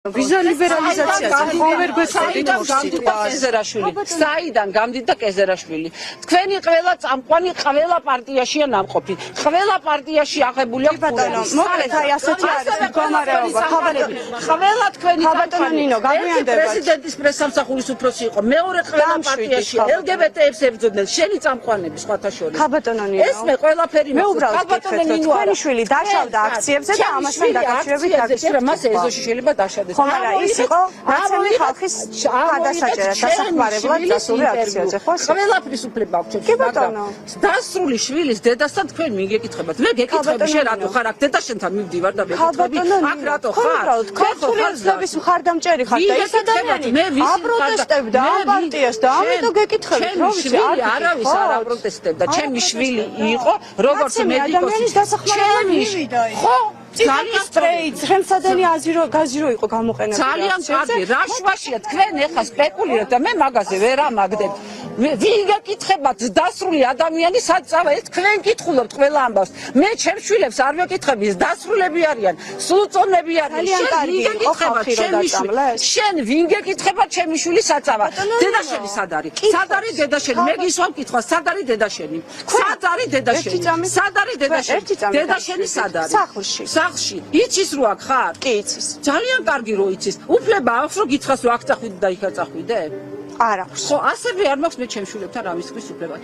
ვიზა ლიბერალიზაცია საიდან გამდიდა კეზერაშვილი თქვენი ყველა წამყვანი ყველა პარტიაშია ნამყოფი ყველა პარტიაში აღებულია მოკლედ აი ასეთი არის მდგომარეობა ხაბარები ყველა თქვენი ხაბატონინო გაგვიანდება პრეზიდენტის პრესამსახურის უფროსი იყო მეორე ყველა პარტიაში LGBT-ებს ებრძოდნენ შენი წამყვანები სხვათა შორის ხაბატონინო ეს მე ყველაფერი მე უბრალოდ თქვენი შვილი დაშავდა აქციებზე და ამასთან დაკავშირებით აქციებზე მას ეზოში შეიძლება დაშავდეს ხომ არა ის იყო რაცემი ხალხის გადასაჭერად დასახმარებლად დასული აქციაზე ხო ყველაფრის უფლება აქვს მაგრამ დასრული შვილის დედასთან თქვენ მიგეკითხებათ მე გეკითხები შენ რატო ხარ აქ დედაშენთან მივდივარ და მეკითხები აქ რატო ხარ ქართულების მხარდამჭერი ხარ და ის ადამიანი აპროტესტებდა ამ პარტიას და ამიტომ გეკითხებით რომ ვიცი არავის არ აპროტესტებდა ჩემი შვილი იყო როგორც მედიკოსი დასახმარებლად მივიდა ხო ძალიან სტრეიტ ხელსადენი გაზი რო იყო გამოყენებული ძალიან კარგი რა შვაშია თქვენ ეხა სპეკულირებთ და მე მაგაზე ვერ ამაგდებ ვინ გეკითხებათ დასრული ადამიანი საწავა ეს თქვენ კითხულობთ ყველა ამბავს მე ჩემ შვილებს არ ვეკითხები დასრულები არიან სულწონები არიან შენ ვინ გეკითხებათ ჩემი შვილი საწავა დედაშენი სად არის დედაშენი მე გისვამ კითხვა სად არის დედაშენი სად არის დედაშენი სად არის დედაშენი სად არის სახლში იცის რო აქ ხარ კი იცის ძალიან კარგი რო იცის უფლება აქვს რომ გითხრას რომ აქ წახვიდე და იქ წახვიდე არ აქვს ხო ასევე არ მაქვს მე ჩემ შვილებთან ამის თქვის უფლება